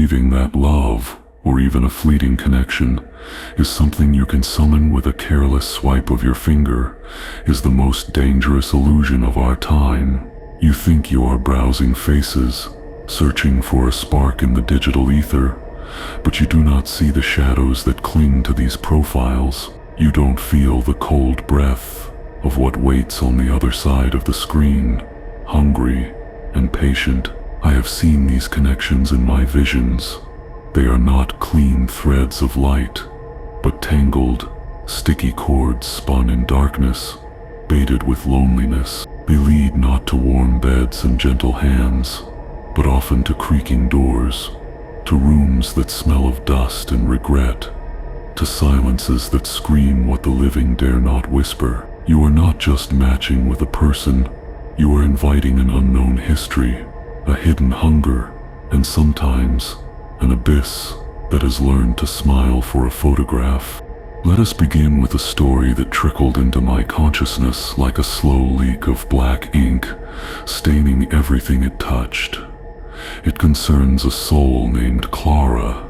believing that love, or even a fleeting connection, is something you can summon with a careless swipe of your finger, is the most dangerous illusion of our time. You think you are browsing faces, searching for a spark in the digital ether, but you do not see the shadows that cling to these profiles. You don't feel the cold breath of what waits on the other side of the screen, hungry and patient. I have seen these connections in my visions. They are not clean threads of light, but tangled, sticky cords spun in darkness, baited with loneliness. They lead not to warm beds and gentle hands, but often to creaking doors, to rooms that smell of dust and regret, to silences that scream what the living dare not whisper. You are not just matching with a person, you are inviting an unknown history, a hidden hunger, and sometimes an abyss that has learned to smile for a photograph. Let us begin with a story that trickled into my consciousness like a slow leak of black ink, staining everything it touched. It concerns a soul named Clara,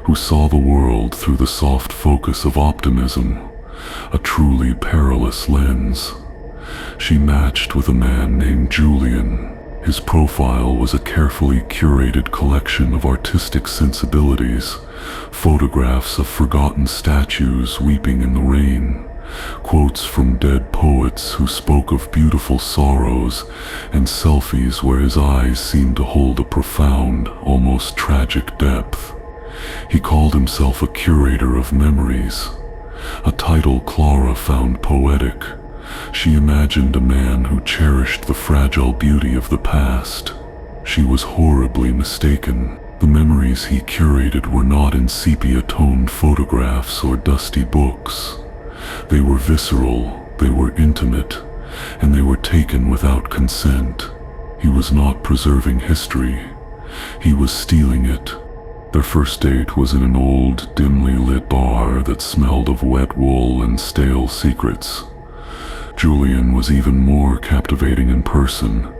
who saw the world through the soft focus of optimism, a truly perilous lens. She matched with a man named Julian. His profile was a carefully curated collection of artistic sensibilities, photographs of forgotten statues weeping in the rain, quotes from dead poets who spoke of beautiful sorrows, and selfies where his eyes seemed to hold a profound, almost tragic depth. He called himself a curator of memories, a title Clara found poetic. She imagined a man who cherished the fragile beauty of the past. She was horribly mistaken. The memories he curated were not in sepia-toned photographs or dusty books. They were visceral, they were intimate, and they were taken without consent. He was not preserving history. He was stealing it. Their first date was in an old, dimly lit bar that smelled of wet wool and stale secrets. Julian was even more captivating in person,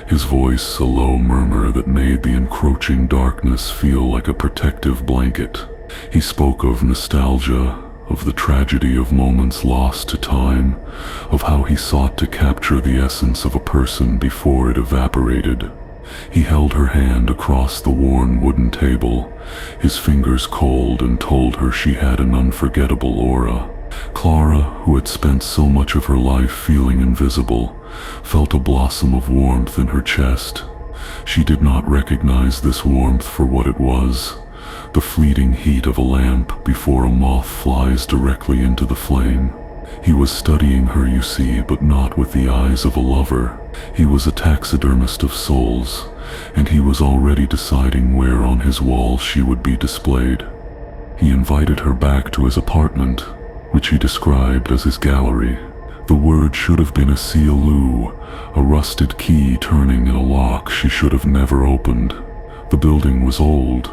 his voice a low murmur that made the encroaching darkness feel like a protective blanket. He spoke of nostalgia, of the tragedy of moments lost to time, of how he sought to capture the essence of a person before it evaporated. He held her hand across the worn wooden table, his fingers cold, and told her she had an unforgettable aura. Clara, who had spent so much of her life feeling invisible, felt a blossom of warmth in her chest. She did not recognize this warmth for what it was, the fleeting heat of a lamp before a moth flies directly into the flame. He was studying her, you see, but not with the eyes of a lover. He was a taxidermist of souls, and he was already deciding where on his wall she would be displayed. He invited her back to his apartment, which he described as his gallery. The word should have been a seal-loo, a rusted key turning in a lock she should have never opened. The building was old,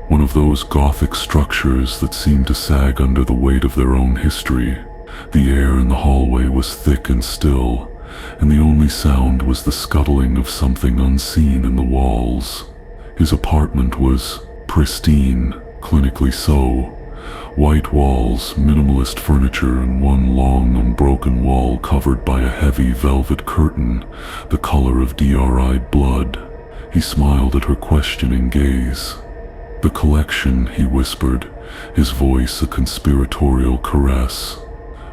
one of those Gothic structures that seemed to sag under the weight of their own history. The air in the hallway was thick and still, and the only sound was the scuttling of something unseen in the walls. His apartment was pristine, clinically so. White walls, minimalist furniture, and one long, unbroken wall covered by a heavy velvet curtain, the color of dried blood. He smiled at her questioning gaze. "The collection," he whispered, his voice a conspiratorial caress.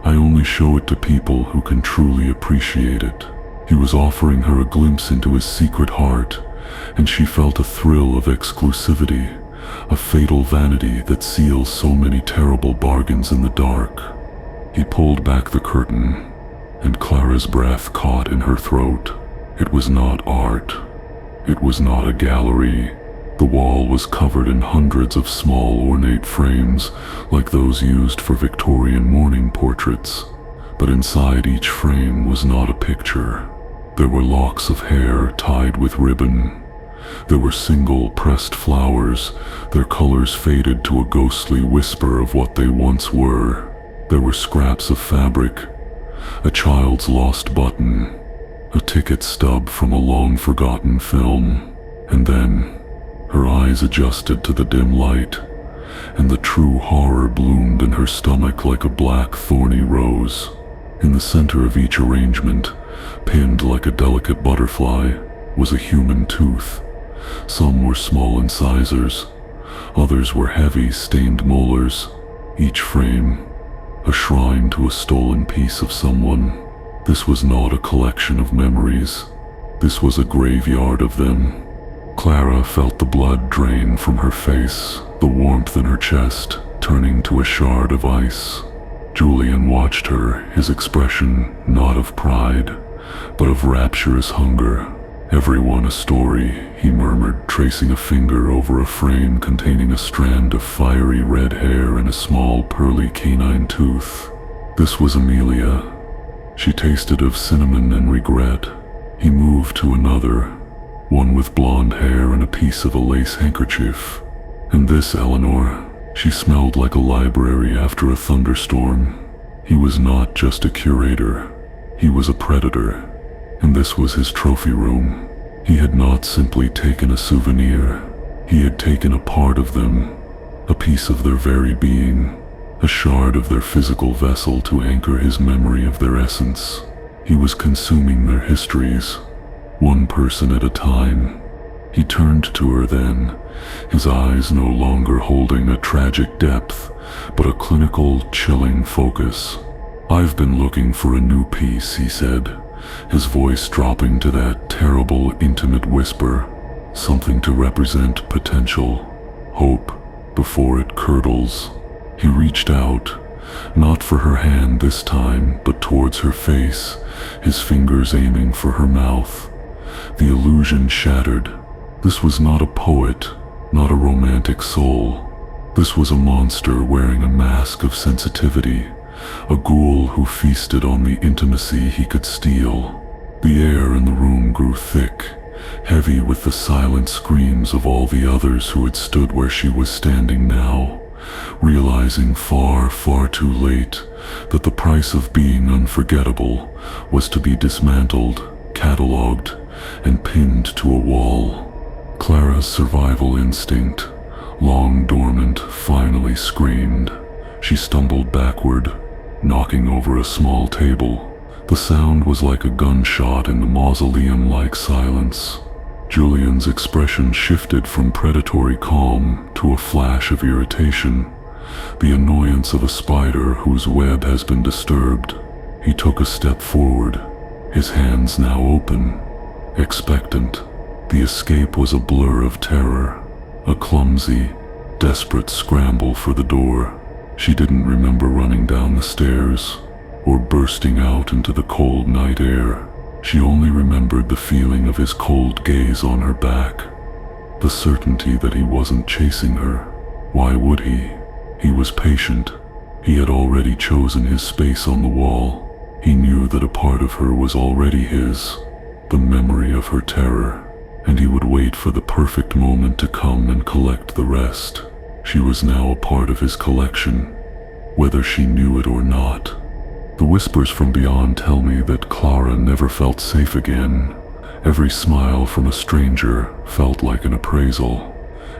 "I only show it to people who can truly appreciate it." He was offering her a glimpse into his secret heart, and she felt a thrill of exclusivity, a fatal vanity that seals so many terrible bargains in the dark. He pulled back the curtain, and Clara's breath caught in her throat. It was not art. It was not a gallery. The wall was covered in hundreds of small ornate frames, like those used for Victorian mourning portraits. But inside each frame was not a picture. There were locks of hair tied with ribbon. There were single pressed flowers, their colors faded to a ghostly whisper of what they once were. There were scraps of fabric, a child's lost button, a ticket stub from a long-forgotten film, and then Her eyes adjusted to the dim light, and the true horror bloomed in her stomach like a black thorny rose. In the center of each arrangement, pinned like a delicate butterfly, was a human tooth. Some were small incisors, others were heavy, stained molars, each frame a shrine to a stolen piece of someone. This was not a collection of memories. This was a graveyard of them. Clara felt the blood drain from her face, the warmth in her chest turning to a shard of ice. Julian watched her, his expression not of pride, but of rapturous hunger. "Everyone a story," he murmured, tracing a finger over a frame containing a strand of fiery red hair and a small pearly canine tooth. This was Amelia. She tasted of cinnamon and regret. He moved to another, one with blonde hair and a piece of a lace handkerchief. And this Eleanor. She smelled like a library after a thunderstorm. He was not just a curator. He was a predator. And this was his trophy room. He had not simply taken a souvenir. He had taken a part of them, a piece of their very being, a shard of their physical vessel to anchor his memory of their essence. He was consuming their histories, one person at a time. He turned to her then, his eyes no longer holding a tragic depth, but a clinical, chilling focus. "I've been looking for a new piece," he said, his voice dropping to that terrible, intimate whisper, something to represent potential, hope, before it curdles. He reached out, not for her hand this time, but towards her face, his fingers aiming for her mouth. The illusion shattered. This was not a poet, not a romantic soul. This was a monster wearing a mask of sensitivity, a ghoul who feasted on the intimacy he could steal. The air in the room grew thick, heavy with the silent screams of all the others who had stood where she was standing now, realizing far, far too late that the price of being unforgettable was to be dismantled, catalogued, and pinned to a wall. Clara's survival instinct, long dormant, finally screamed. She stumbled backward, knocking over a small table. The sound was like a gunshot in the mausoleum-like silence. Julian's expression shifted from predatory calm to a flash of irritation, the annoyance of a spider whose web has been disturbed. He took a step forward, his hands now open, expectant. The escape was a blur of terror, a clumsy, desperate scramble for the door. She didn't remember running down the stairs or bursting out into the cold night air. She only remembered the feeling of his cold gaze on her back, the certainty that he wasn't chasing her. Why would he? He was patient. He had already chosen his space on the wall. He knew that a part of her was already his, the memory of her terror, and he would wait for the perfect moment to come and collect the rest. She was now a part of his collection, whether she knew it or not. The whispers from beyond tell me that Clara never felt safe again. Every smile from a stranger felt like an appraisal.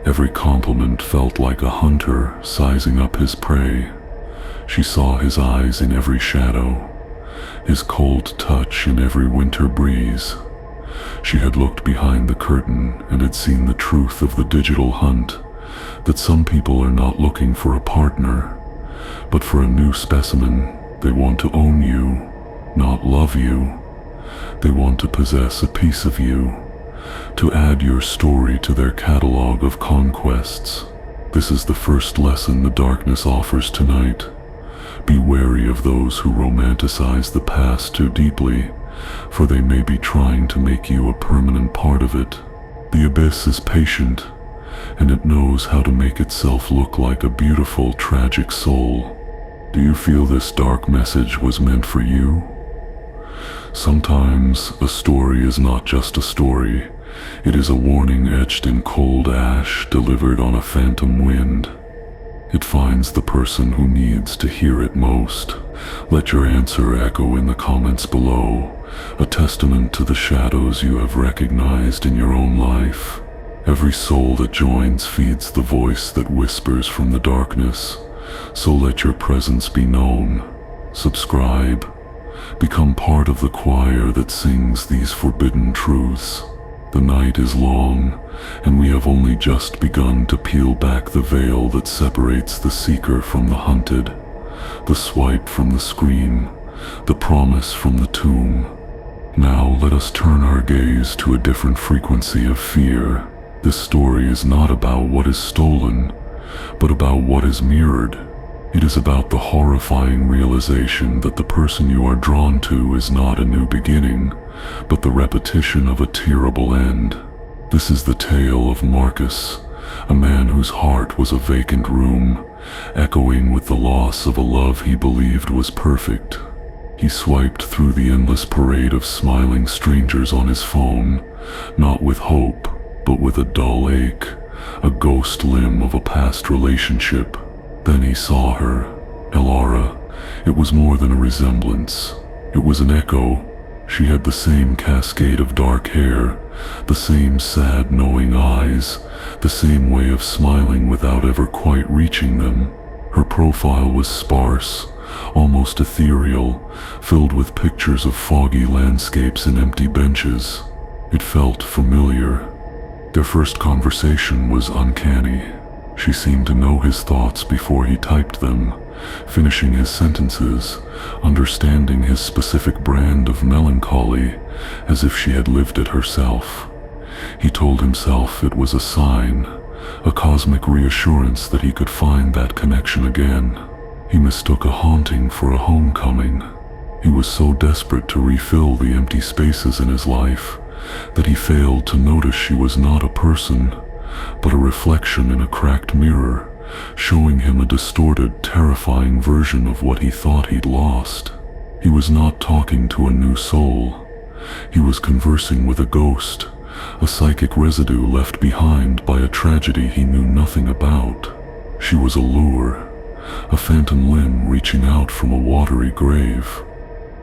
Every compliment felt like a hunter sizing up his prey. She saw his eyes in every shadow, his cold touch in every winter breeze. She had looked behind the curtain and had seen the truth of the digital hunt, that some people are not looking for a partner, but for a new specimen. They want to own you, not love you. They want to possess a piece of you, to add your story to their catalog of conquests. This is the first lesson the darkness offers tonight. Be wary of those who romanticize the past too deeply, for they may be trying to make you a permanent part of it. The abyss is patient, and it knows how to make itself look like a beautiful, tragic soul. Do you feel this dark message was meant for you? Sometimes a story is not just a story. It is a warning etched in cold ash, delivered on a phantom wind. It finds the person who needs to hear it most. Let your answer echo in the comments below, a testament to the shadows you have recognized in your own life. Every soul that joins feeds the voice that whispers from the darkness. So let your presence be known. Subscribe. Become part of the choir that sings these forbidden truths. The night is long, and we have only just begun to peel back the veil that separates the seeker from the hunted, the swipe from the scream, the promise from the tomb. Now let us turn our gaze to a different frequency of fear. This story is not about what is stolen, but about what is mirrored. It is about the horrifying realization that the person you are drawn to is not a new beginning, but the repetition of a terrible end. This is the tale of Marcus, a man whose heart was a vacant room, echoing with the loss of a love he believed was perfect. He swiped through the endless parade of smiling strangers on his phone, not with hope, but with a dull ache, a ghost limb of a past relationship. Then he saw her, Elara. It was more than a resemblance. It was an echo. She had the same cascade of dark hair, the same sad knowing eyes, the same way of smiling without ever quite reaching them. Her profile was sparse, almost ethereal, filled with pictures of foggy landscapes and empty benches. It felt familiar. Their first conversation was uncanny. She seemed to know his thoughts before he typed them, finishing his sentences, understanding his specific brand of melancholy, as if she had lived it herself. He told himself it was a sign, a cosmic reassurance that he could find that connection again. He mistook a haunting for a homecoming. He was so desperate to refill the empty spaces in his life that he failed to notice she was not a person, but a reflection in a cracked mirror, showing him a distorted, terrifying version of what he thought he'd lost. He was not talking to a new soul. He was conversing with a ghost, a psychic residue left behind by a tragedy he knew nothing about. She was a lure, a phantom limb reaching out from a watery grave.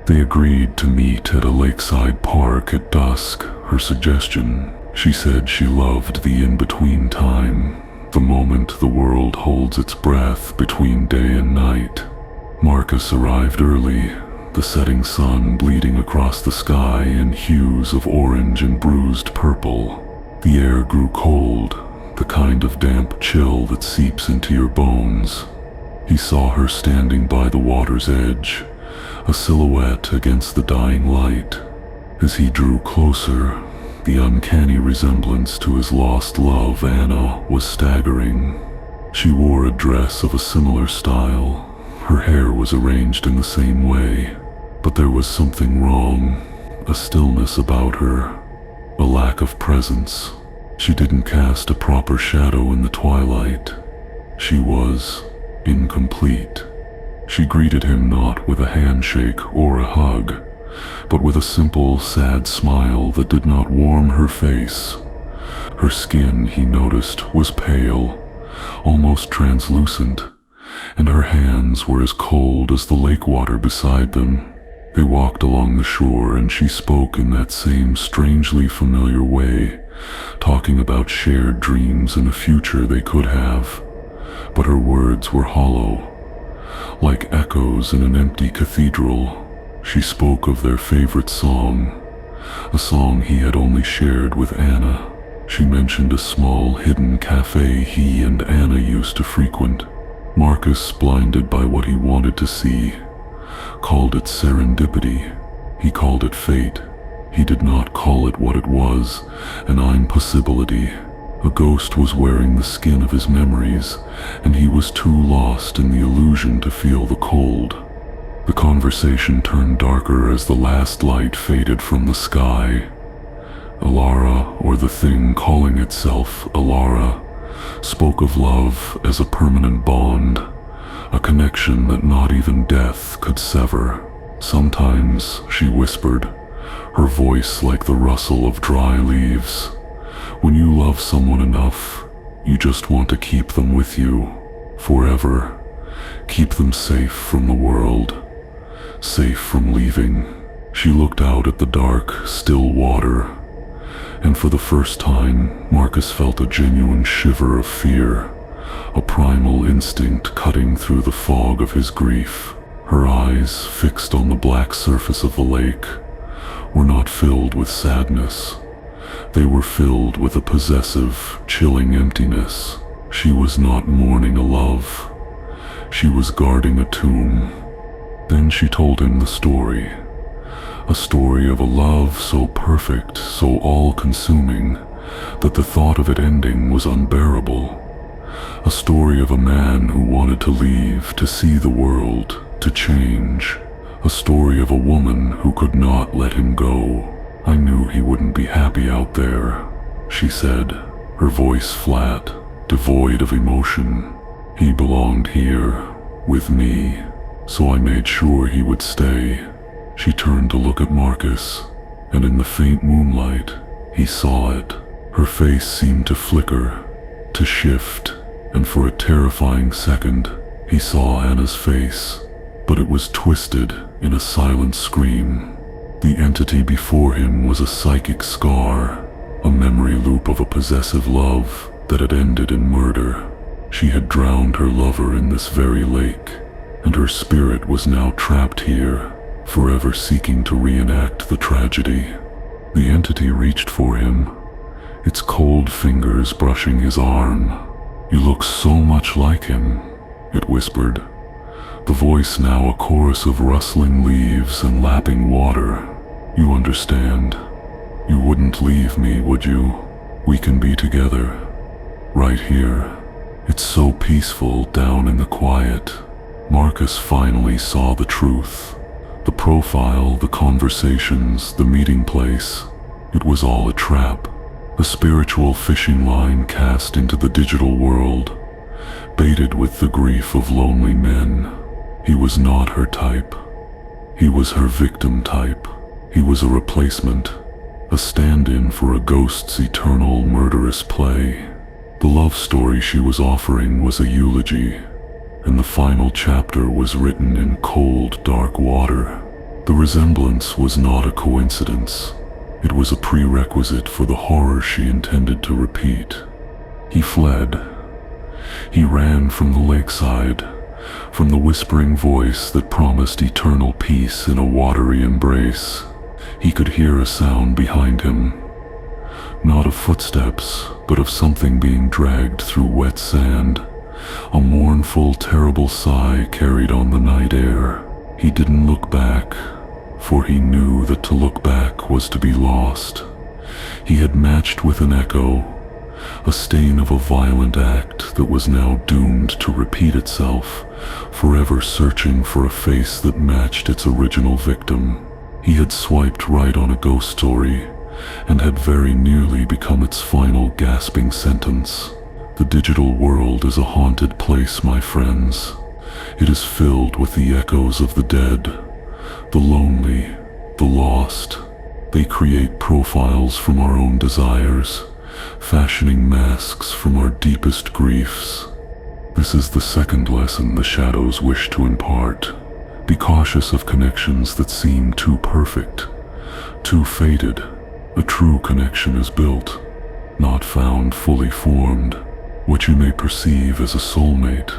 They agreed to meet at a lakeside park at dusk. Her suggestion: she said she loved the in-between time, the moment the world holds its breath between day and night. Marcus arrived early, the setting sun bleeding across the sky in hues of orange and bruised purple. The air grew cold, the kind of damp chill that seeps into your bones. He saw her standing by the water's edge, a silhouette against the dying light. As he drew closer, the uncanny resemblance to his lost love, Anna, was staggering. She wore a dress of a similar style. Her hair was arranged in the same way, but there was something wrong, a stillness about her, a lack of presence. She didn't cast a proper shadow in the twilight. She was incomplete. She greeted him not with a handshake or a hug, but with a simple, sad smile that did not warm her face. Her skin, he noticed, was pale, almost translucent, and her hands were as cold as the lake water beside them. They walked along the shore, and she spoke in that same strangely familiar way, talking about shared dreams and a future they could have. But her words were hollow, like echoes in an empty cathedral. She spoke of their favorite song, a song he had only shared with Anna. She mentioned a small hidden cafe he and Anna used to frequent. Marcus, blinded by what he wanted to see, called it serendipity. He called it fate. He did not call it what it was, an impossibility. A ghost was wearing the skin of his memories, and he was too lost in the illusion to feel the cold. The conversation turned darker as the last light faded from the sky. Elara, or the thing calling itself Elara, spoke of love as a permanent bond, a connection that not even death could sever. Sometimes, she whispered, her voice like the rustle of dry leaves, when you love someone enough, you just want to keep them with you, forever. Keep them safe from the world, safe from leaving. She looked out at the dark, still water. And for the first time, Marcus felt a genuine shiver of fear, a primal instinct cutting through the fog of his grief. Her eyes, fixed on the black surface of the lake, were not filled with sadness. They were filled with a possessive, chilling emptiness. She was not mourning a love. She was guarding a tomb. Then she told him the story. A story of a love so perfect, so all-consuming, that the thought of it ending was unbearable. A story of a man who wanted to leave, to see the world, to change. A story of a woman who could not let him go. "I knew he wouldn't be happy out there," she said, her voice flat, devoid of emotion. "He belonged here, with me, so I made sure he would stay." She turned to look at Marcus, and in the faint moonlight, he saw it. Her face seemed to flicker, to shift, and for a terrifying second, he saw Anna's face, but it was twisted in a silent scream. The entity before him was a psychic scar, a memory loop of a possessive love that had ended in murder. She had drowned her lover in this very lake, and her spirit was now trapped here, forever seeking to reenact the tragedy. The entity reached for him, its cold fingers brushing his arm. "You look so much like him," it whispered, the voice now a chorus of rustling leaves and lapping water. "You understand. You wouldn't leave me, would you? We can be together, right here. It's so peaceful down in the quiet." Marcus finally saw the truth. The profile, the conversations, the meeting place, it was all a trap. A spiritual fishing line cast into the digital world, baited with the grief of lonely men. He was not her type. He was her victim type. He was a replacement, a stand-in for a ghost's eternal murderous play. The love story she was offering was a eulogy, and the final chapter was written in cold, dark water. The resemblance was not a coincidence. It was a prerequisite for the horror she intended to repeat. He fled. He ran from the lakeside, from the whispering voice that promised eternal peace in a watery embrace. He could hear a sound behind him, not of footsteps, but of something being dragged through wet sand. A mournful, terrible sigh carried on the night air. He didn't look back, for he knew that to look back was to be lost. He had matched with an echo, a stain of a violent act that was now doomed to repeat itself, forever searching for a face that matched its original victim. He had swiped right on a ghost story, and had very nearly become its final gasping sentence. The digital world is a haunted place, my friends. It is filled with the echoes of the dead, the lonely, the lost. They create profiles from our own desires, fashioning masks from our deepest griefs. This is the second lesson the shadows wish to impart. Be cautious of connections that seem too perfect, too fated. A true connection is built, not found fully formed. What you may perceive as a soulmate,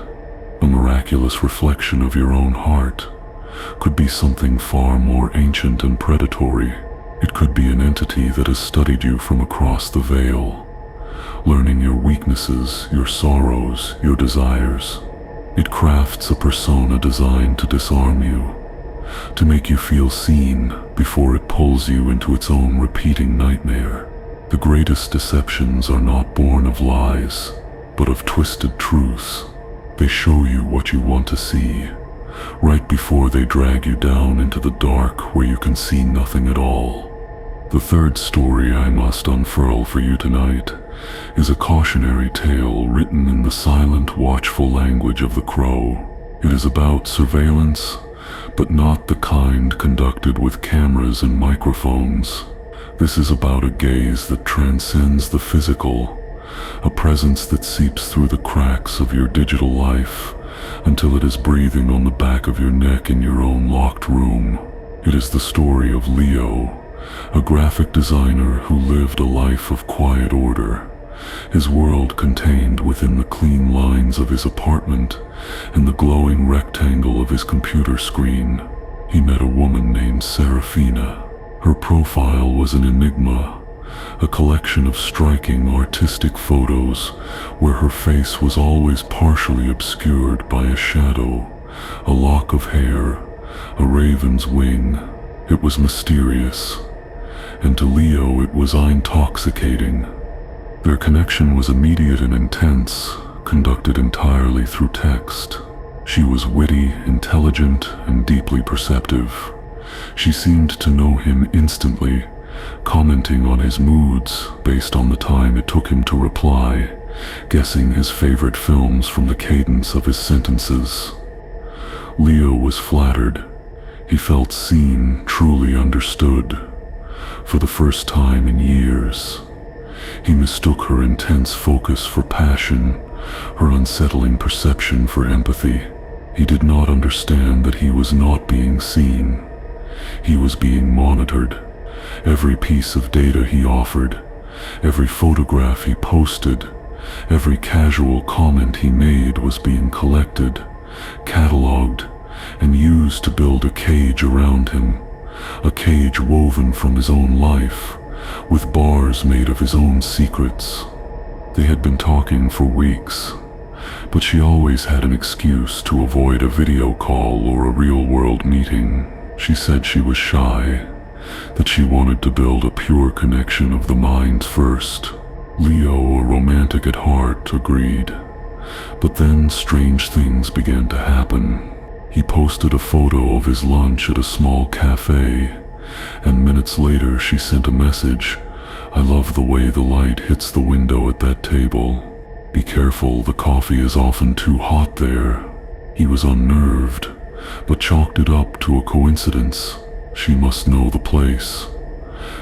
a miraculous reflection of your own heart, could be something far more ancient and predatory. It could be an entity that has studied you from across the veil, learning your weaknesses, your sorrows, your desires. It crafts a persona designed to disarm you, to make you feel seen before it pulls you into its own repeating nightmare. The greatest deceptions are not born of lies, but of twisted truths. They show you what you want to see, right before they drag you down into the dark where you can see nothing at all. The third story I must unfurl for you tonight is a cautionary tale written in the silent, watchful language of the crow. It is about surveillance, but not the kind conducted with cameras and microphones. This is about a gaze that transcends the physical, a presence that seeps through the cracks of your digital life until it is breathing on the back of your neck in your own locked room. It is the story of Leo, a graphic designer who lived a life of quiet order, his world contained within the clean lines of his apartment and the glowing rectangle of his computer screen. He met a woman named Serafina. Her profile was an enigma, a collection of striking artistic photos where her face was always partially obscured by a shadow, a lock of hair, a raven's wing. It was mysterious, and to Leo it was intoxicating. Their connection was immediate and intense, conducted entirely through text. She was witty, intelligent, and deeply perceptive. She seemed to know him instantly, commenting on his moods based on the time it took him to reply, guessing his favorite films from the cadence of his sentences. Leo was flattered. He felt seen, truly understood. For the first time in years, he mistook her intense focus for passion, her unsettling perception for empathy. He did not understand that he was not being seen. He was being monitored. Every piece of data he offered, every photograph he posted, every casual comment he made was being collected, catalogued, and used to build a cage around him, a cage woven from his own life, with bars made of his own secrets. They had been talking for weeks, but she always had an excuse to avoid a video call or a real-world meeting. She said she was shy, that she wanted to build a pure connection of the minds first. Leo, a romantic at heart, agreed. But then strange things began to happen. He posted a photo of his lunch at a small cafe, and minutes later she sent a message. "I love the way the light hits the window at that table. Be careful, the coffee is often too hot there." He was unnerved, but chalked it up to a coincidence. She must know the place.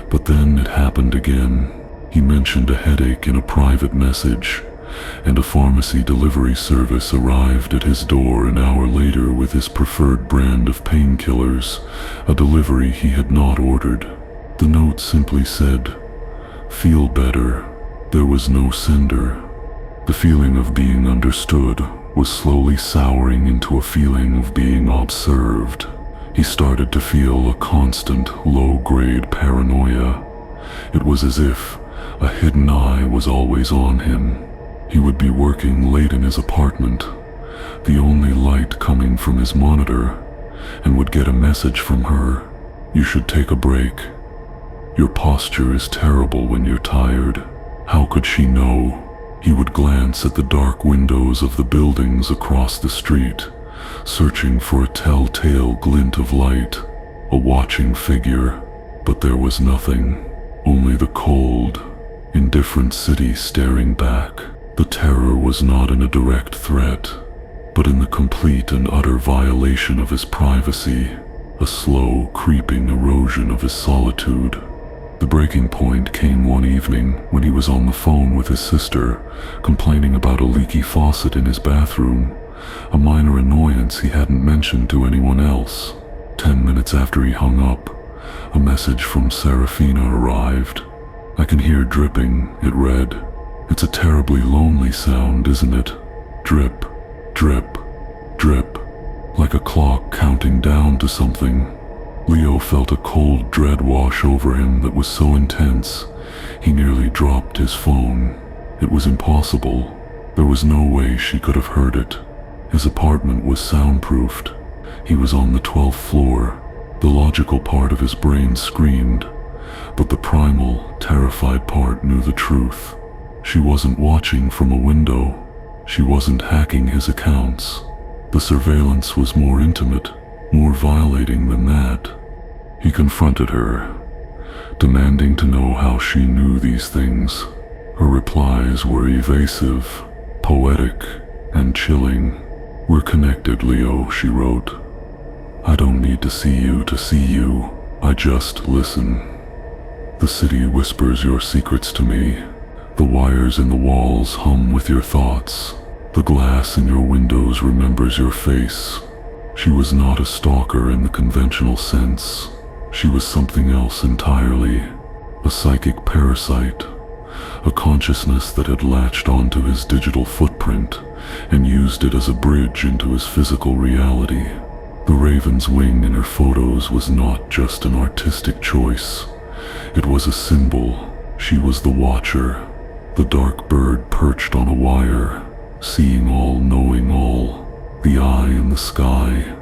But then it happened again. He mentioned a headache in a private message, and a pharmacy delivery service arrived at his door an hour later with his preferred brand of painkillers, a delivery he had not ordered. The note simply said, "Feel better." There was no sender. The feeling of being understood was slowly souring into a feeling of being observed. He started to feel a constant, low-grade paranoia. It was as if a hidden eye was always on him. He would be working late in his apartment, the only light coming from his monitor, and would get a message from her. "You should take a break. Your posture is terrible when you're tired." How could she know? He would glance at the dark windows of the buildings across the street, searching for a telltale glint of light, a watching figure. But there was nothing, only the cold, indifferent city staring back. The terror was not in a direct threat, but in the complete and utter violation of his privacy, a slow, creeping erosion of his solitude. The breaking point came one evening when he was on the phone with his sister, complaining about a leaky faucet in his bathroom, a minor annoyance he hadn't mentioned to anyone else. 10 minutes after he hung up, a message from Serafina arrived. "I can hear dripping," it read. "It's a terribly lonely sound, isn't it? Drip, drip, drip, like a clock counting down to something." Leo felt a cold dread wash over him that was so intense, he nearly dropped his phone. It was impossible. There was no way she could have heard it. His apartment was soundproofed. He was on the 12th floor. The logical part of his brain screamed, but the primal, terrified part knew the truth. She wasn't watching from a window. She wasn't hacking his accounts. The surveillance was more intimate, more violating than that. He confronted her, demanding to know how she knew these things. Her replies were evasive, poetic, and chilling. "We're connected, Leo," she wrote. "I don't need to see you. I just listen. The city whispers your secrets to me. The wires in the walls hum with your thoughts. The glass in your windows remembers your face." She was not a stalker in the conventional sense. She was something else entirely, a psychic parasite, a consciousness that had latched onto his digital footprint and used it as a bridge into his physical reality. The raven's wing in her photos was not just an artistic choice. It was a symbol. She was the watcher, the dark bird perched on a wire, seeing all, knowing all, the eye in the sky.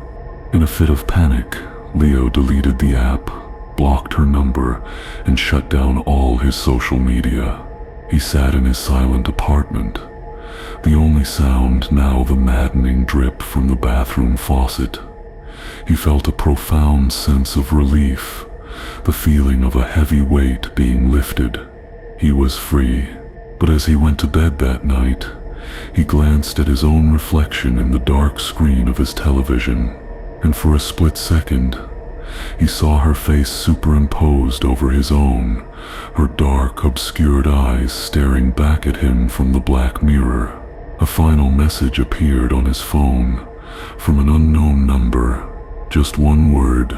In a fit of panic, Leo deleted the app, blocked her number, and shut down all his social media. He sat in his silent apartment, the only sound now the maddening drip from the bathroom faucet. He felt a profound sense of relief, the feeling of a heavy weight being lifted. He was free. But as he went to bed that night, he glanced at his own reflection in the dark screen of his television, and for a split second, he saw her face superimposed over his own, her dark, obscured eyes staring back at him from the black mirror. A final message appeared on his phone, from an unknown number. Just one word: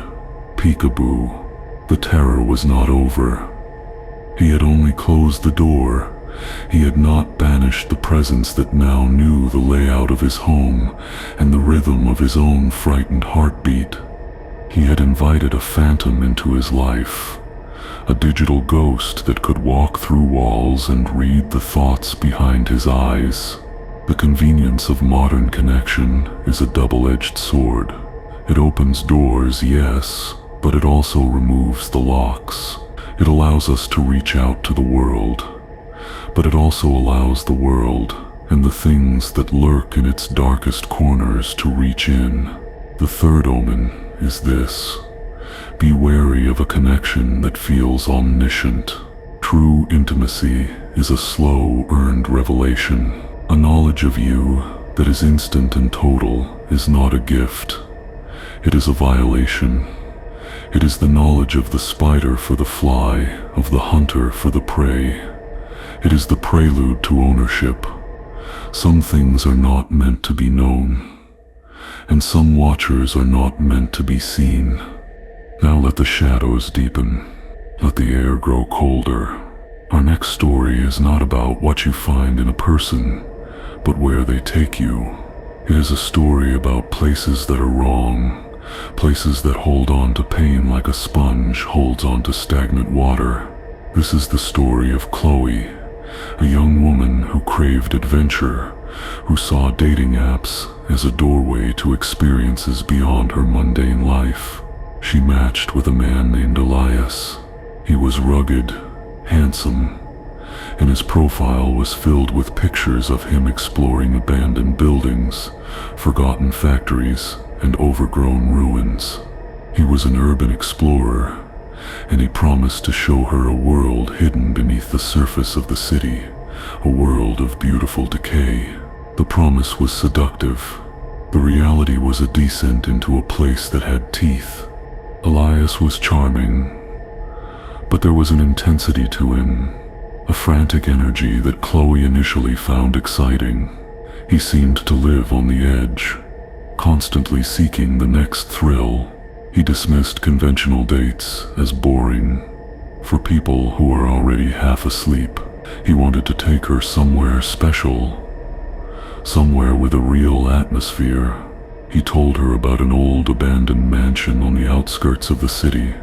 peekaboo. The terror was not over. He had only closed the door. He had not banished the presence that now knew the layout of his home and the rhythm of his own frightened heartbeat. He had invited a phantom into his life, a digital ghost that could walk through walls and read the thoughts behind his eyes. The convenience of modern connection is a double-edged sword. It opens doors, yes, but it also removes the locks. It allows us to reach out to the world, but it also allows the world and the things that lurk in its darkest corners to reach in. The third omen is this: be wary of a connection that feels omniscient. True intimacy is a slow, earned revelation. A knowledge of you that is instant and total is not a gift. It is a violation. It is the knowledge of the spider for the fly, of the hunter for the prey. It is the prelude to ownership. Some things are not meant to be known, and some watchers are not meant to be seen. Now let the shadows deepen. Let the air grow colder. Our next story is not about what you find in a person, but where they take you. It is a story about places that are wrong, places that hold on to pain like a sponge holds on to stagnant water. This is the story of Chloe, a young woman who craved adventure, who saw dating apps as a doorway to experiences beyond her mundane life. She matched with a man named Elias. He was rugged, handsome, and his profile was filled with pictures of him exploring abandoned buildings, forgotten factories, and overgrown ruins. He was an urban explorer, and he promised to show her a world hidden beneath the surface of the city, a world of beautiful decay. The promise was seductive. The reality was a descent into a place that had teeth. Elias was charming, but there was an intensity to him, a frantic energy that Chloe initially found exciting. He seemed to live on the edge, constantly seeking the next thrill. He dismissed conventional dates as boring, for people who are already half asleep. He wanted to take her somewhere special, somewhere with a real atmosphere. He told her about an old abandoned mansion on the outskirts of the city,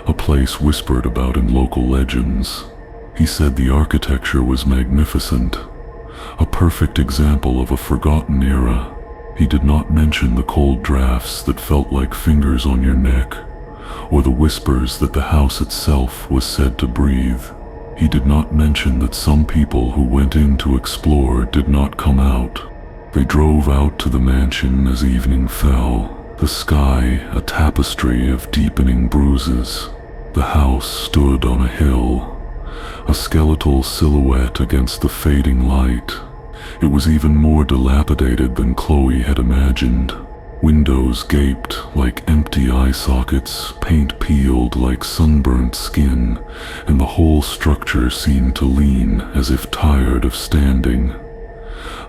a place whispered about in local legends. He said the architecture was magnificent, a perfect example of a forgotten era. He did not mention the cold drafts that felt like fingers on your neck, or the whispers that the house itself was said to breathe. He did not mention that some people who went in to explore did not come out. They drove out to the mansion as evening fell, the sky a tapestry of deepening bruises. The house stood on a hill, a skeletal silhouette against the fading light. It was even more dilapidated than Chloe had imagined. Windows gaped like empty eye sockets, paint peeled like sunburnt skin, and the whole structure seemed to lean as if tired of standing.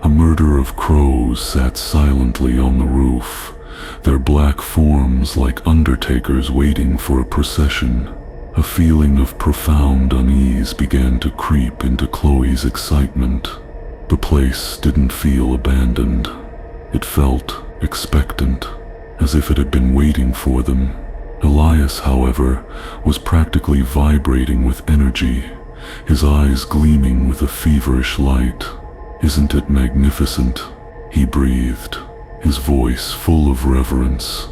A murder of crows sat silently on the roof, their black forms like undertakers waiting for a procession. A feeling of profound unease began to creep into Chloe's excitement. The place didn't feel abandoned. It felt expectant, as if it had been waiting for them. Elias, however, was practically vibrating with energy, his eyes gleaming with a feverish light. "Isn't it magnificent?" he breathed, his voice full of reverence.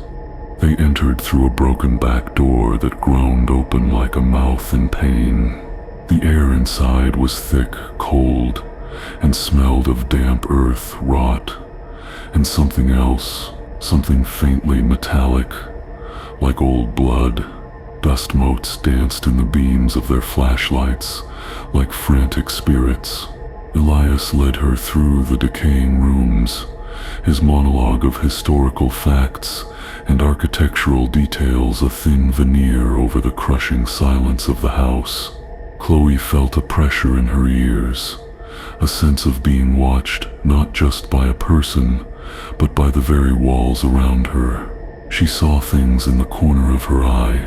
They entered through a broken back door that groaned open like a mouth in pain. The air inside was thick, cold, and smelled of damp earth, rot, and something else, something faintly metallic, like old blood. Dust motes danced in the beams of their flashlights, like frantic spirits. Elias led her through the decaying rooms, his monologue of historical facts and architectural details a thin veneer over the crushing silence of the house. Chloe felt a pressure in her ears, a sense of being watched not just by a person, but by the very walls around her. She saw things in the corner of her eye,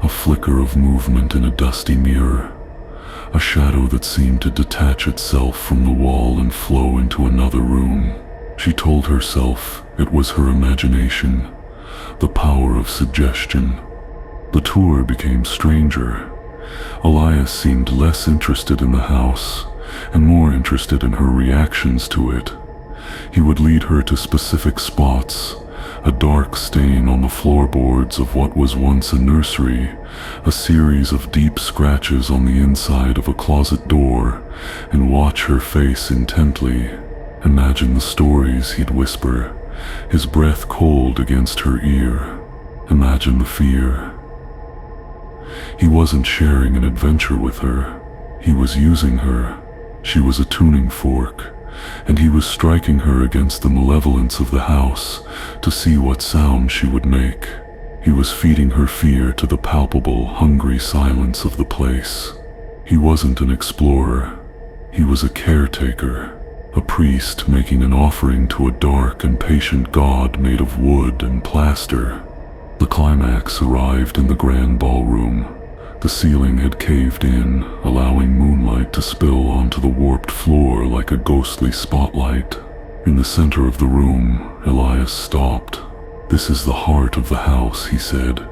a flicker of movement in a dusty mirror, a shadow that seemed to detach itself from the wall and flow into another room. She told herself it was her imagination, the power of suggestion. The tour became stranger. Elias seemed less interested in the house and more interested in her reactions to it. He would lead her to specific spots, a dark stain on the floorboards of what was once a nursery, a series of deep scratches on the inside of a closet door, and watch her face intently. Imagine the stories, he'd whisper, his breath cold against her ear. Imagine the fear. He wasn't sharing an adventure with her. He was using her. She was a tuning fork, and he was striking her against the malevolence of the house to see what sound she would make. He was feeding her fear to the palpable, hungry silence of the place. He wasn't an explorer. He was a caretaker, a priest making an offering to a dark and patient god made of wood and plaster. The climax arrived in the grand ballroom. The ceiling had caved in, allowing moonlight to spill onto the warped floor like a ghostly spotlight. In the center of the room, Elias stopped. "This is the heart of the house," he said,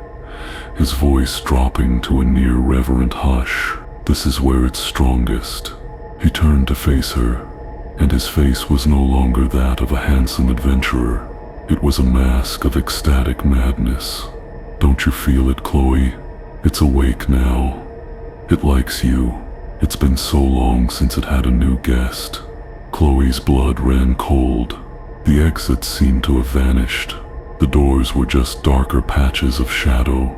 his voice dropping to a near reverent hush. "This is where it's strongest." He turned to face her, and his face was no longer that of a handsome adventurer. It was a mask of ecstatic madness. "Don't you feel it, Chloe? It's awake now. It likes you. It's been so long since it had a new guest." Chloe's blood ran cold. The exits seemed to have vanished. The doors were just darker patches of shadow.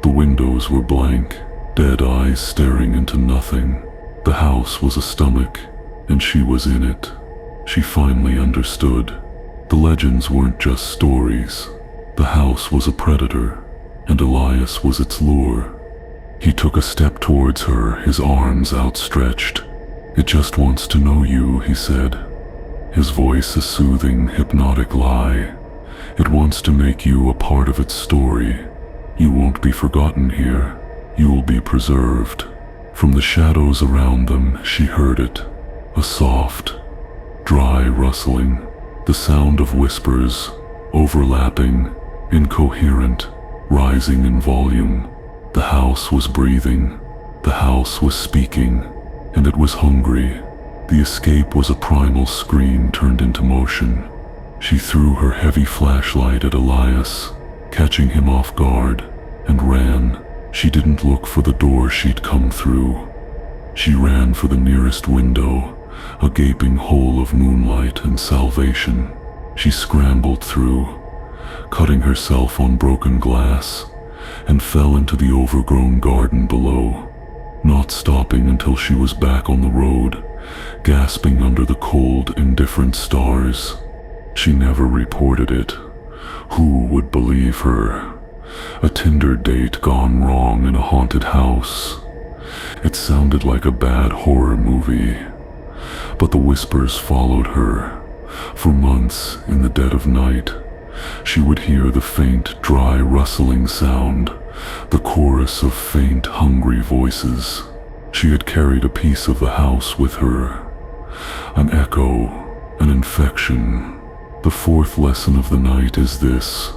The windows were blank, dead eyes staring into nothing. The house was a stomach, and she was in it. She finally understood. The legends weren't just stories. The house was a predator, and Elias was its lure. He took a step towards her, his arms outstretched. "It just wants to know you," he said, his voice a soothing, hypnotic lie. "It wants to make you a part of its story. You won't be forgotten here. You'll be preserved." From the shadows around them, she heard it, a soft, dry rustling, the sound of whispers, overlapping, incoherent, rising in volume. The house was breathing, the house was speaking, and it was hungry. The escape was a primal scream turned into motion. She threw her heavy flashlight at Elias, catching him off guard, and ran. She didn't look for the door she'd come through. She ran for the nearest window, a gaping hole of moonlight and salvation. She scrambled through, cutting herself on broken glass, and fell into the overgrown garden below, not stopping until she was back on the road, gasping under the cold, indifferent stars. She never reported it. Who would believe her? A Tinder date gone wrong in a haunted house. It sounded like a bad horror movie. But the whispers followed her. For months, in the dead of night, She would hear the faint, dry, rustling sound, the chorus of faint, hungry voices. She had carried a piece of the house with her, an echo, an infection. The fourth lesson of the night is this: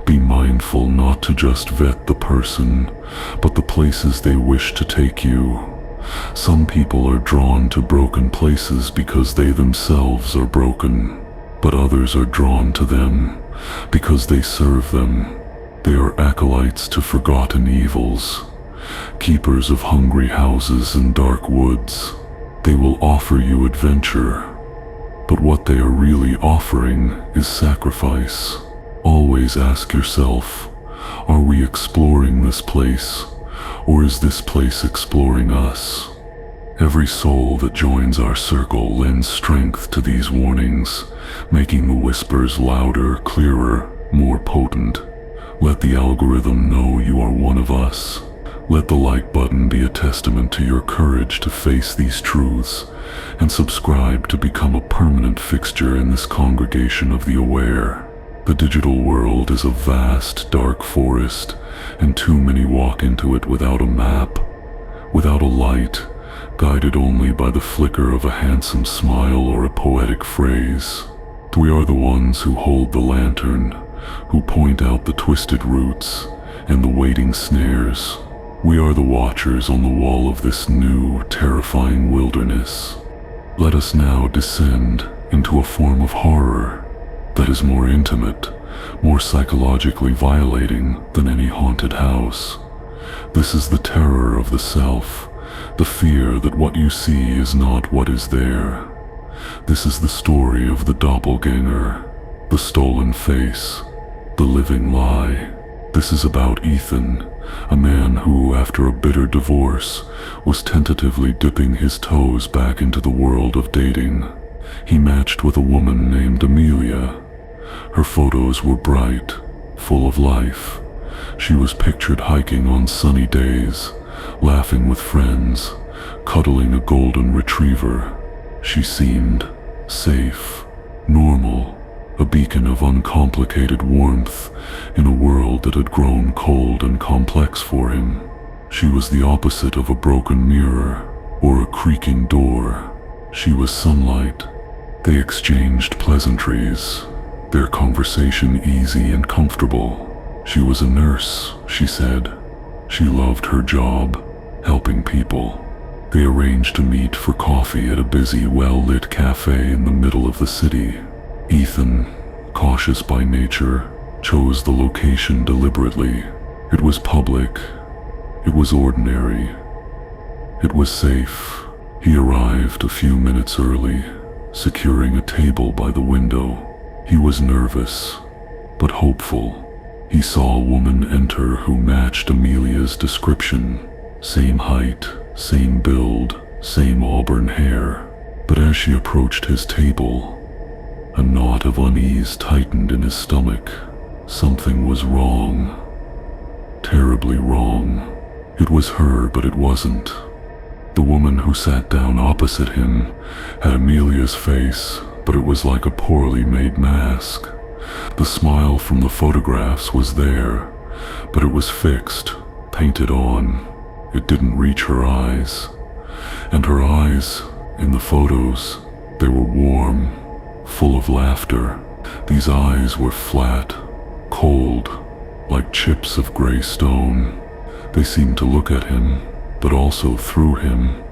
be mindful not to just vet the person, but the places they wish to take you. Some people are drawn to broken places because they themselves are broken, but others are drawn to them because they serve them. They are acolytes to forgotten evils, keepers of hungry houses and dark woods. They will offer you adventure, but what they are really offering is sacrifice. Always ask yourself, are we exploring this place, or is this place exploring us? Every soul that joins our circle lends strength to these warnings, making the whispers louder, clearer, more potent. Let the algorithm know you are one of us. Let the like button be a testament to your courage to face these truths, and subscribe to become a permanent fixture in this congregation of the aware. The digital world is a vast, dark forest, and too many walk into it without a map, without a light, guided only by the flicker of a handsome smile or a poetic phrase. We are the ones who hold the lantern, who point out the twisted roots and the waiting snares. We are the watchers on the wall of this new, terrifying wilderness. Let us now descend into a form of horror that is more intimate, more psychologically violating than any haunted house. This is the terror of the self, the fear that what you see is not what is there. This is the story of the doppelganger, the stolen face, the living lie. This is about Ethan, a man who, after a bitter divorce, was tentatively dipping his toes back into the world of dating. He matched with a woman named Amelia. Her photos were bright, full of life. She was pictured hiking on sunny days, laughing with friends, cuddling a golden retriever. She seemed safe, normal, a beacon of uncomplicated warmth in a world that had grown cold and complex for him. She was the opposite of a broken mirror or a creaking door. She was sunlight. They exchanged pleasantries, their conversation easy and comfortable. She was a nurse, she said. She loved her job, helping people. They arranged to meet for coffee at a busy, well-lit cafe in the middle of the city. Ethan, cautious by nature, chose the location deliberately. It was public. It was ordinary. It was safe. He arrived a few minutes early, securing a table by the window. He was nervous, but hopeful. He saw a woman enter who matched Amelia's description. Same height, same build, same auburn hair. But as she approached his table, a knot of unease tightened in his stomach. Something was wrong. Terribly wrong. It was her, but it wasn't. The woman who sat down opposite him had Amelia's face, but it was like a poorly made mask. The smile from the photographs was there, but it was fixed, painted on. It didn't reach her eyes. And her eyes, in the photos, they were warm, full of laughter. These eyes were flat, cold, like chips of gray stone. They seemed to look at him, but also through him,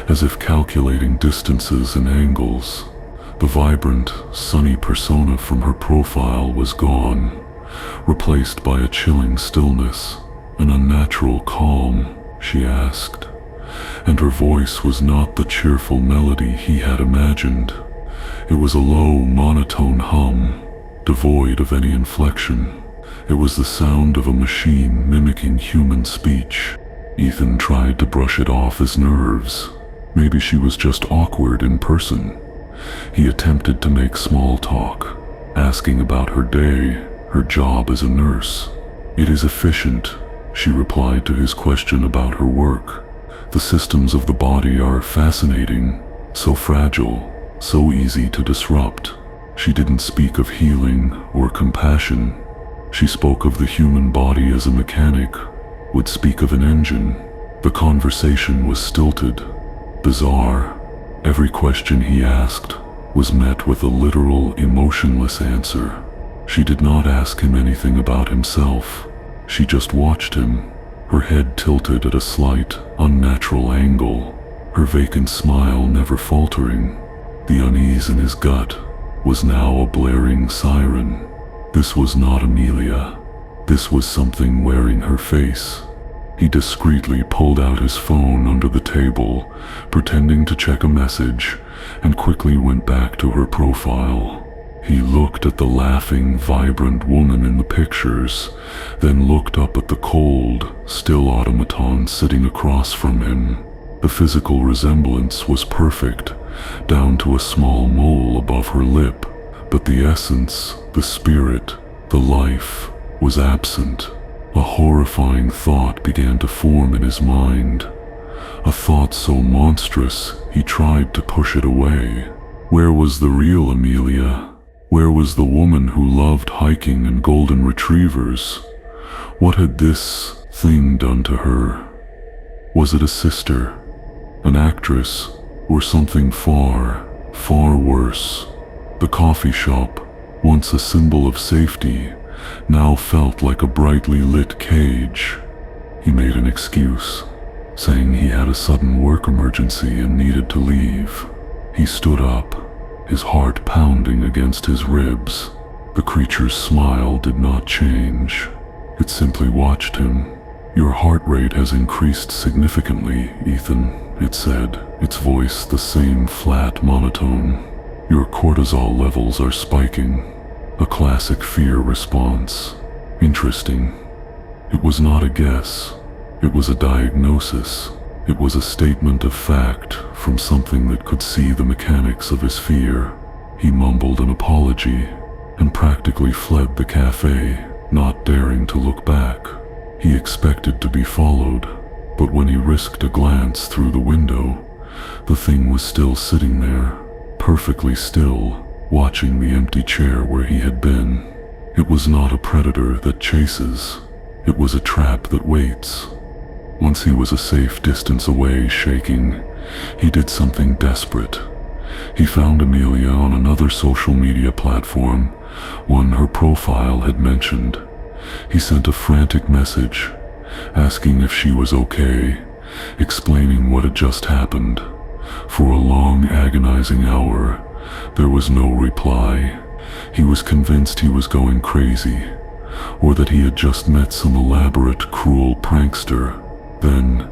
as if calculating distances and angles. The vibrant, sunny persona from her profile was gone, replaced by a chilling stillness, an unnatural calm. She asked, and her voice was not the cheerful melody he had imagined. It was a low, monotone hum, devoid of any inflection. It was the sound of a machine mimicking human speech. Ethan tried to brush it off as nerves. Maybe she was just awkward in person. He attempted to make small talk, asking about her day, her job as a nurse. "It is efficient," she replied to his question about her work. "The systems of the body are fascinating, so fragile, so easy to disrupt." She didn't speak of healing or compassion. She spoke of the human body as a mechanic would speak of an engine. The conversation was stilted, bizarre. Every question he asked was met with a literal, emotionless answer. She did not ask him anything about himself. She just watched him, her head tilted at a slight, unnatural angle, her vacant smile never faltering. The unease in his gut was now a blaring siren. This was not Amelia. This was something wearing her face. He discreetly pulled out his phone under the table, pretending to check a message, and quickly went back to her profile. He looked at the laughing, vibrant woman in the pictures, then looked up at the cold, still automaton sitting across from him. The physical resemblance was perfect, down to a small mole above her lip, but the essence, the spirit, the life, was absent. A horrifying thought began to form in his mind. A thought so monstrous, he tried to push it away. Where was the real Amelia? Where was the woman who loved hiking and golden retrievers? What had this thing done to her? Was it a sister, an actress, or something far, far worse? The coffee shop, once a symbol of safety, now felt like a brightly lit cage. He made an excuse, saying he had a sudden work emergency and needed to leave. He stood up, his heart pounding against his ribs. The creature's smile did not change. It simply watched him. "Your heart rate has increased significantly, Ethan," it said, its voice the same flat monotone. "Your cortisol levels are spiking." A classic fear response. Interesting. It was not a guess. It was a diagnosis. It was a statement of fact from something that could see the mechanics of his fear. He mumbled an apology and practically fled the cafe, not daring to look back. He expected to be followed, but when he risked a glance through the window, the thing was still sitting there, perfectly still, watching the empty chair where he had been. It was not a predator that chases. It was a trap that waits. Once he was a safe distance away, shaking, he did something desperate. He found Amelia on another social media platform, one her profile had mentioned. He sent a frantic message, asking if she was okay, explaining what had just happened. For a long, agonizing hour, there was no reply. He was convinced he was going crazy, or that he had just met some elaborate, cruel prankster. Then,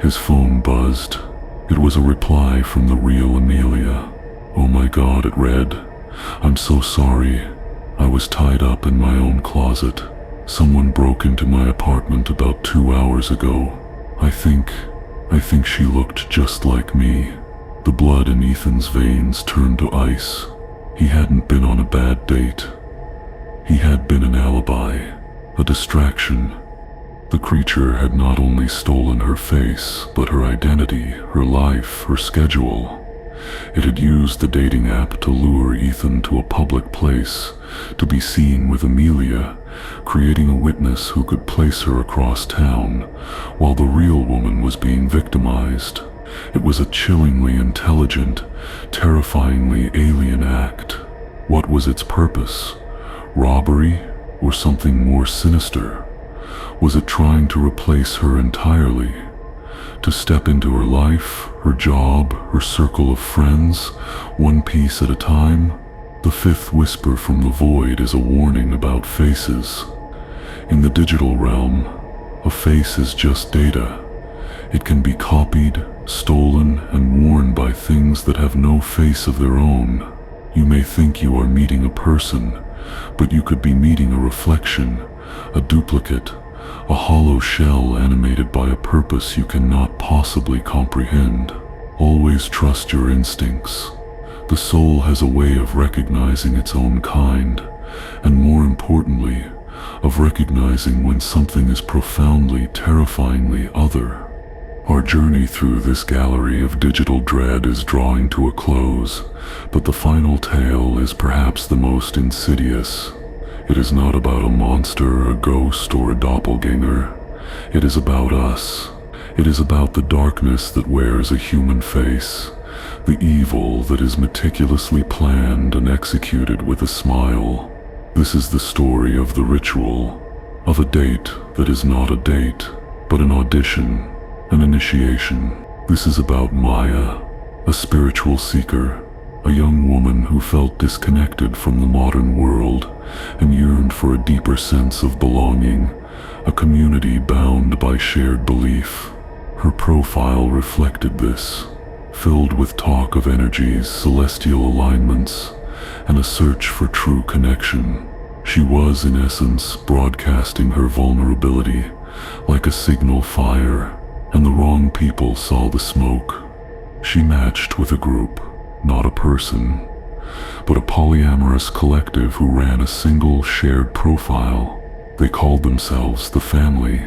his phone buzzed. It was a reply from the real Amelia. "Oh my God," it read. "I'm so sorry. I was tied up in my own closet. Someone broke into my apartment about 2 hours ago. I think she looked just like me." The blood in Ethan's veins turned to ice. He hadn't been on a bad date. He had been an alibi, a distraction. The creature had not only stolen her face, but her identity, her life, her schedule. It had used the dating app to lure Ethan to a public place, to be seen with Amelia, creating a witness who could place her across town, while the real woman was being victimized. It was a chillingly intelligent, terrifyingly alien act. What was its purpose? Robbery, or something more sinister? Was it trying to replace her entirely? To step into her life, her job, her circle of friends, one piece at a time? The fifth whisper from the void is a warning about faces. In the digital realm, a face is just data. It can be copied, stolen, and worn by things that have no face of their own. You may think you are meeting a person, but you could be meeting a reflection, a duplicate, a hollow shell animated by a purpose you cannot possibly comprehend. Always trust your instincts. The soul has a way of recognizing its own kind, and more importantly, of recognizing when something is profoundly, terrifyingly other. Our journey through this gallery of digital dread is drawing to a close, but the final tale is perhaps the most insidious. It is not about a monster, a ghost, or a doppelganger. It is about us. It is about the darkness that wears a human face, the evil that is meticulously planned and executed with a smile. This is the story of the ritual, of a date that is not a date, but an audition, an initiation. This is about Maya, a spiritual seeker, a young woman who felt disconnected from the modern world and yearned for a deeper sense of belonging, a community bound by shared belief. Her profile reflected this, filled with talk of energies, celestial alignments, and a search for true connection. She was, in essence, broadcasting her vulnerability like a signal fire, and the wrong people saw the smoke. She matched with a group, not a person, but a polyamorous collective who ran a single shared profile. They called themselves the family.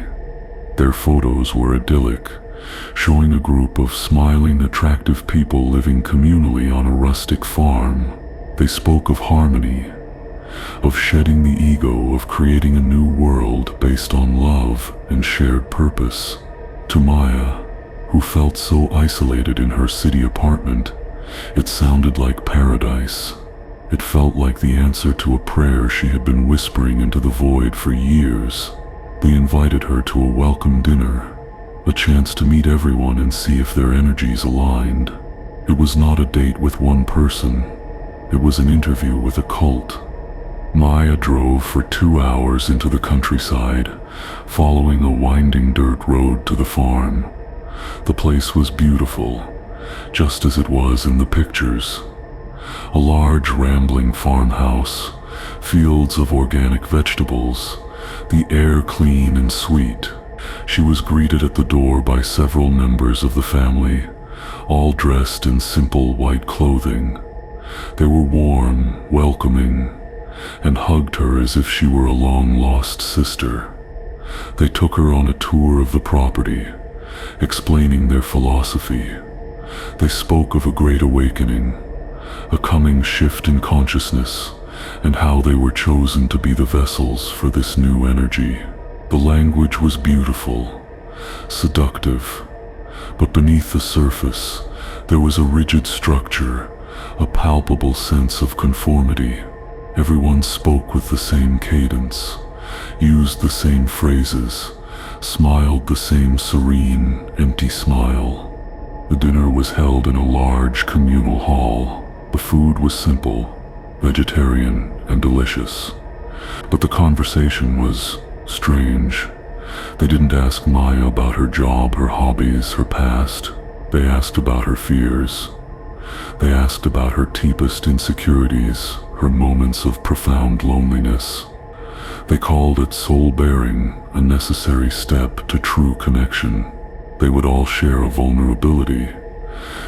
Their photos were idyllic, showing a group of smiling, attractive people living communally on a rustic farm. They spoke of harmony, of shedding the ego, of creating a new world based on love and shared purpose. To Maya, who felt so isolated in her city apartment, it sounded like paradise. It felt like the answer to a prayer she had been whispering into the void for years. They invited her to a welcome dinner, a chance to meet everyone and see if their energies aligned. It was not a date with one person. It was an interview with a cult. Maya drove for 2 hours into the countryside, following a winding dirt road to the farm. The place was beautiful, just as it was in the pictures. A large rambling farmhouse, fields of organic vegetables, the air clean and sweet. She was greeted at the door by several members of the family, all dressed in simple white clothing. They were warm, welcoming, and hugged her as if she were a long-lost sister. They took her on a tour of the property, explaining their philosophy. They spoke of a great awakening, a coming shift in consciousness, and how they were chosen to be the vessels for this new energy. The language was beautiful, seductive, but beneath the surface, there was a rigid structure, a palpable sense of conformity. Everyone spoke with the same cadence, used the same phrases, smiled the same serene, empty smile. The dinner was held in a large communal hall. The food was simple, vegetarian, and delicious. But the conversation was strange. They didn't ask Maya about her job, her hobbies, her past. They asked about her fears. They asked about her deepest insecurities, her moments of profound loneliness. They called it soul-bearing, a necessary step to true connection. They would all share a vulnerability,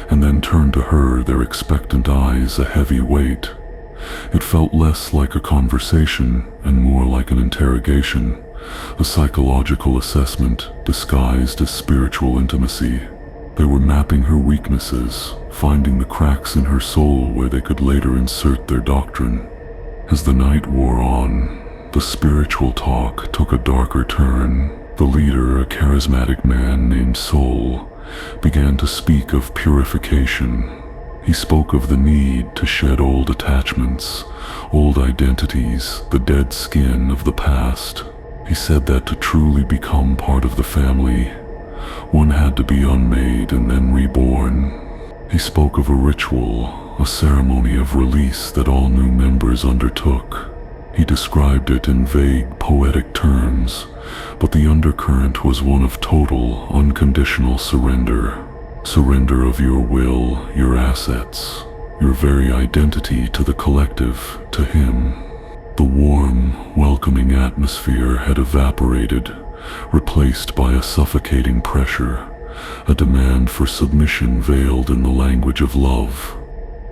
and then turn to her, their expectant eyes a heavy weight. It felt less like a conversation and more like an interrogation, a psychological assessment disguised as spiritual intimacy. They were mapping her weaknesses, finding the cracks in her soul where they could later insert their doctrine. As the night wore on, the spiritual talk took a darker turn. The leader, a charismatic man named Soul, began to speak of purification. He spoke of the need to shed old attachments, old identities, the dead skin of the past. He said that to truly become part of the family, one had to be unmade and then reborn. He spoke of a ritual, a ceremony of release that all new members undertook. He described it in vague, poetic terms, but the undercurrent was one of total, unconditional surrender. Surrender of your will, your assets, your very identity to the collective, to him. The warm, welcoming atmosphere had evaporated, replaced by a suffocating pressure, a demand for submission veiled in the language of love.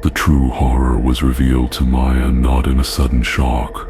The true horror was revealed to Maya not in a sudden shock,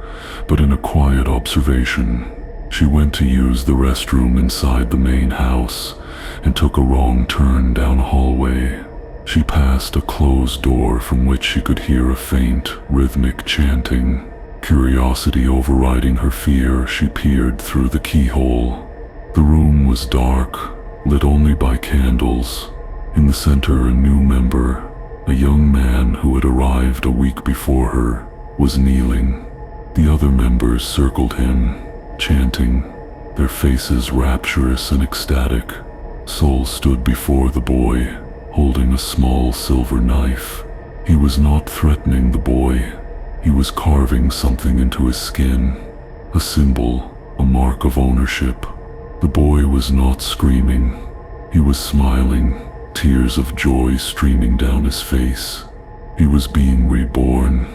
but in a quiet observation. She went to use the restroom inside the main house, and took a wrong turn down a hallway. She passed a closed door from which she could hear a faint, rhythmic chanting. Curiosity overriding her fear, she peered through the keyhole. The room was dark, lit only by candles. In the center, a new member, a young man who had arrived a week before her, was kneeling. The other members circled him, chanting, their faces rapturous and ecstatic. Sol stood before the boy, holding a small silver knife. He was not threatening the boy. He was carving something into his skin, a symbol, a mark of ownership. The boy was not screaming. He was smiling, tears of joy streaming down his face. He was being reborn.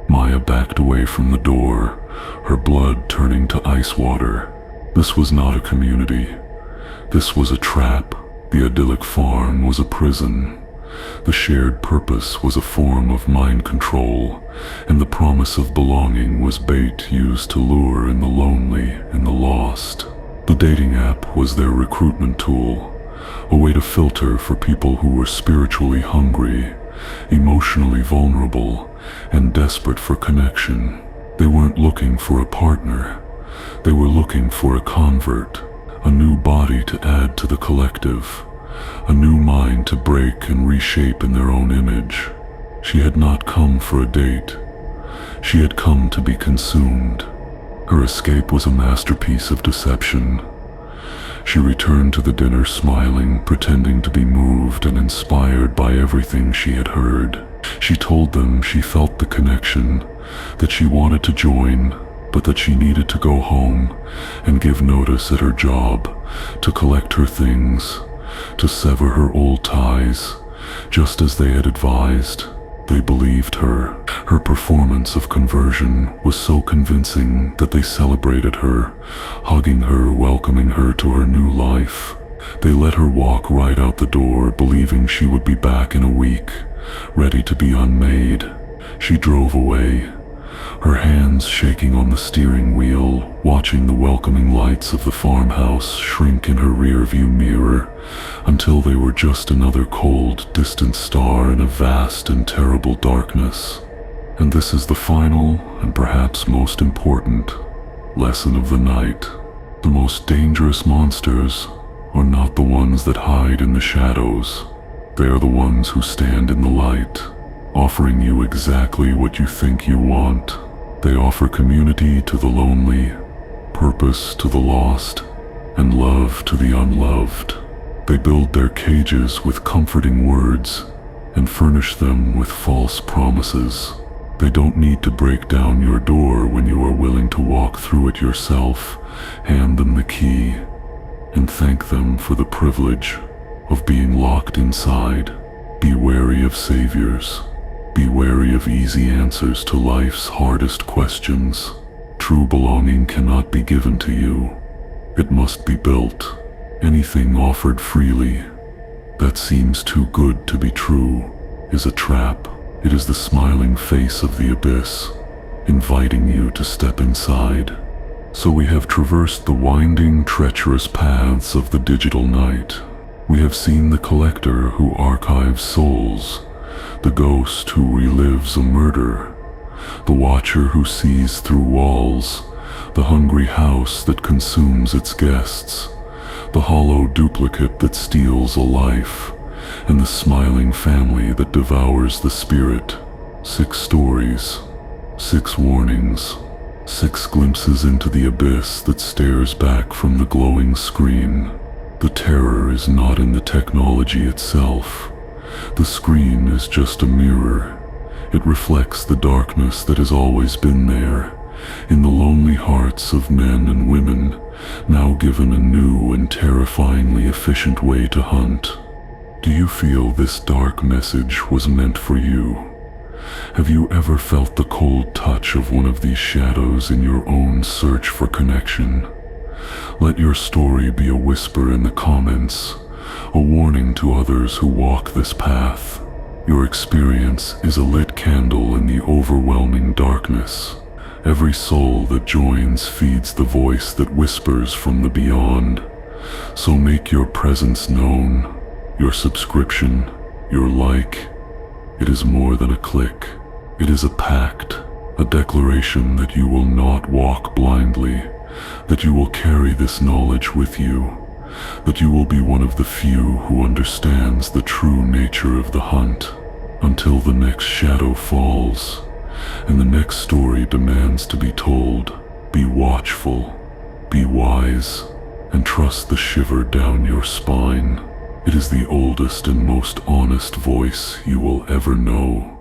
Maya backed away from the door, her blood turning to ice water. This was not a community. This was a trap. The idyllic farm was a prison. The shared purpose was a form of mind control, and the promise of belonging was bait used to lure in the lonely and the lost. The dating app was their recruitment tool, a way to filter for people who were spiritually hungry, emotionally vulnerable, and desperate for connection. They weren't looking for a partner. They were looking for a convert, a new body to add to the collective, a new mind to break and reshape in their own image. She had not come for a date. She had come to be consumed. Her escape was a masterpiece of deception. She returned to the dinner smiling, pretending to be moved and inspired by everything she had heard. She told them she felt the connection, that she wanted to join, but that she needed to go home and give notice at her job, to collect her things, to sever her old ties, just as they had advised. They believed her. Her performance of conversion was so convincing that they celebrated her, hugging her, welcoming her to her new life. They let her walk right out the door, believing she would be back in a week, ready to be unmade. She drove away, her hands shaking on the steering wheel, watching the welcoming lights of the farmhouse shrink in her rearview mirror until they were just another cold, distant star in a vast and terrible darkness. And this is the final, and perhaps most important, lesson of the night. The most dangerous monsters are not the ones that hide in the shadows. They are the ones who stand in the light, offering you exactly what you think you want. They offer community to the lonely, purpose to the lost, and love to the unloved. They build their cages with comforting words and furnish them with false promises. They don't need to break down your door when you are willing to walk through it yourself. Hand them the key and thank them for the privilege of being locked inside. Be wary of saviors. Be wary of easy answers to life's hardest questions. True belonging cannot be given to you. It must be built. Anything offered freely that seems too good to be true is a trap. It is the smiling face of the abyss, inviting you to step inside. So we have traversed the winding, treacherous paths of the digital night. We have seen the collector who archives souls, the ghost who relives a murder, the watcher who sees through walls, the hungry house that consumes its guests, the hollow duplicate that steals a life, and the smiling family that devours the spirit. 6 stories, 6 warnings, 6 glimpses into the abyss that stares back from the glowing screen. The terror is not in the technology itself. The screen is just a mirror. It reflects the darkness that has always been there, in the lonely hearts of men and women, now given a new and terrifyingly efficient way to hunt. Do you feel this dark message was meant for you? Have you ever felt the cold touch of one of these shadows in your own search for connection? Let your story be a whisper in the comments, a warning to others who walk this path. Your experience is a lit candle in the overwhelming darkness. Every soul that joins feeds the voice that whispers from the beyond. So make your presence known, your subscription, your like. It is more than a click. It is a pact, a declaration that you will not walk blindly, that you will carry this knowledge with you, that you will be one of the few who understands the true nature of the hunt, until the next shadow falls, and the next story demands to be told. Be watchful, be wise, and trust the shiver down your spine. It is the oldest and most honest voice you will ever know.